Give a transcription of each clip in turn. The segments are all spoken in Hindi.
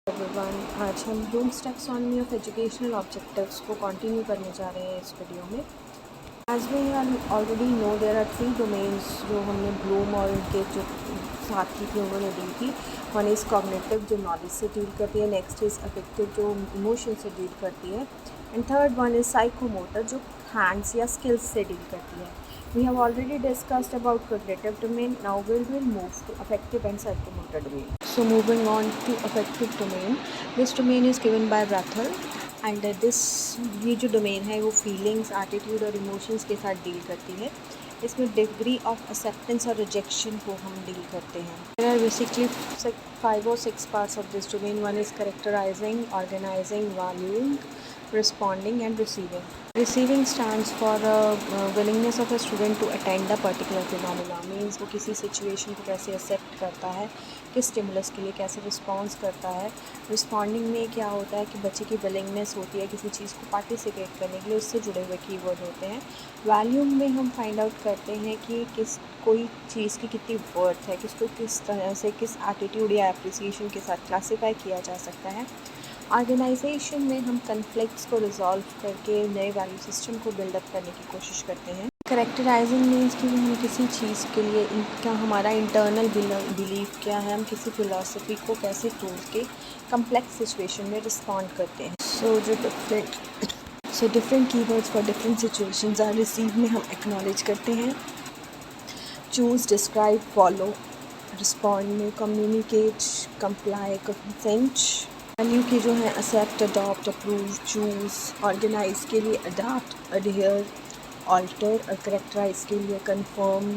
एवरीवन, आज हम Bloom's taxonomy of educational objectives को कंटिन्यू करने जा रहे हैं इस वीडियो में। As we already know there are 3 domains जो हमने ब्लूम और उनके जो साथी थे उन्होंने दी थी। वन इज़ कॉग्निटिव जो नॉलेज से डील करती है, नेक्स्ट इज़ अफेक्टिव जो इमोशन से डील करती है, and third one is psychomotor जो हैंड्स या स्किल्स से डील करती है। We have already discussed about cognitive domain. Now we will move to affective and psychomotor domain. So moving on to affective domain, this domain is given by Rathel and ये जो domain है वो feelings, attitude और emotions के साथ deal करती है। इसमें degree of acceptance और rejection को हम deal करते हैं। There are basically 5 or 6 parts of this domain. One is characterizing, organizing, valuing, responding and receiving. Receiving stands for willingness of a student to attend a particular phenomena, means वो किसी situation को कैसे accept करता है, किस stimulus के लिए कैसे response करता है। Responding में क्या होता है कि बच्चे की willingness होती है किसी चीज़ को participate करने के लिए, उससे जुड़े हुए कीवर्ड होते हैं। Valuing में हम find out करते हैं कि कोई चीज़ की कितनी वर्थ है, किसको किस तरह से किस एटीट्यूड या एप्रिसिएशन के साथ क्लासीफाई किया जा सकता है। ऑर्गेनाइजेशन में हम कन्फ्लिक्ट्स को रिजॉल्व करके नए वैल्यू सिस्टम को बिल्डअप करने की कोशिश करते हैं। करेक्टराइजिंग मीन्स कि हम किसी चीज़ के लिए क्या हमारा इंटरनल बिलीफ क्या है, हम किसी फिलॉसफी को कैसे तोड़ के कम्प्लेक्स सिचुएशन में रिस्पॉन्ड करते हैं। So different keywords for different situations are receive में हम एक्नॉलेज करते हैं। Choose, describe, follow. रिस्पॉन्ड में कम्युनिकेट, कंप्लाई, कंसेंट। वैल्यू के जो है accept, adopt, approve, choose. Organise के लिए अडाप्ट, अडहियर, ऑल्टर, और करेक्टराइज के लिए कन्फर्म,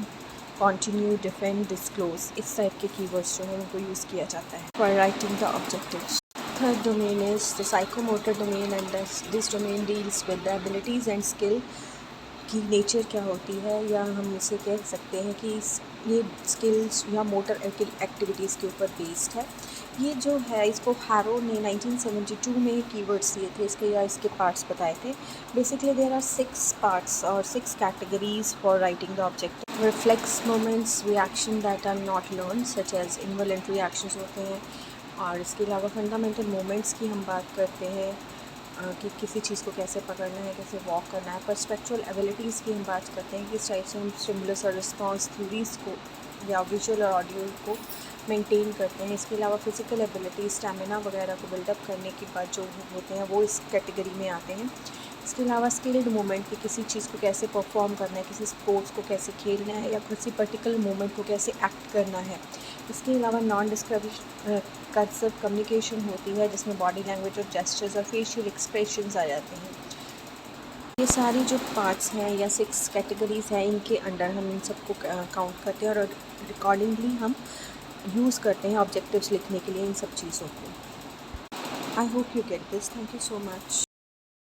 कंटिन्यू, डिफेंड, डिस्क्लोज। इस टाइप के कीवर्ड्स जो हैं उनको यूज़ किया जाता है for writing the objectives. Third domain is the psychomotor domain and this domain deals with the abilities and skill की नेचर क्या होती है, या हम इसे कह सकते हैं कि ये स्किल्स या मोटर एक्टिविटीज़ के ऊपर बेस्ड है। ये जो है इसको हैरो ने 1972 में कीवर्ड्स दिए थे इसके, या इसके पार्ट्स बताए थे। बेसिकली देयर आर 6 पार्ट्स और 6 categories for writing the objective. Reflex moments, reaction that are not learn such as involuntary actions होते हैं, और इसके अलावा फंडामेंटल मोमेंट्स की हम बात करते हैं कि किसी चीज़ को कैसे पकड़ना है, कैसे वॉक करना है। परस्पेक्चुअल एबिलिटीज़ की हम बात करते हैं कि किस टाइप से हम स्टिमुलस और रिस्पॉन्स थ्योरीज़ को या विजुअल और ऑडियो को मेंटेन करते हैं। इसके अलावा फिज़िकल एबिलिटी, स्टैमिना वगैरह को बिल्डअप करने के बाद जो होते हैं वो इस कैटेगरी में आते हैं। इसके अलावा स्किल्ड मोमेंट कि किसी चीज़ को कैसे परफॉर्म करना है, किसी स्पोर्ट्स को कैसे खेलना है, या किसी पर्टिकुलर मोमेंट को कैसे एक्ट करना है। इसके अलावा नॉन डिस्क्रिप्टिव कम्युनिकेशन होती है जिसमें बॉडी लैंग्वेज और जेस्चर्स और फेशियल एक्सप्रेशंस आ जाते हैं। ये सारी जो पार्ट्स हैं या 6 कैटेगरीज़ हैं, इनके अंडर हम इन सबको काउंट करते हैं और अकॉर्डिंगली हम यूज़ करते हैं ऑब्जेक्टिव्स लिखने के लिए इन सब चीज़ों को। I hope you get this. Thank you so much.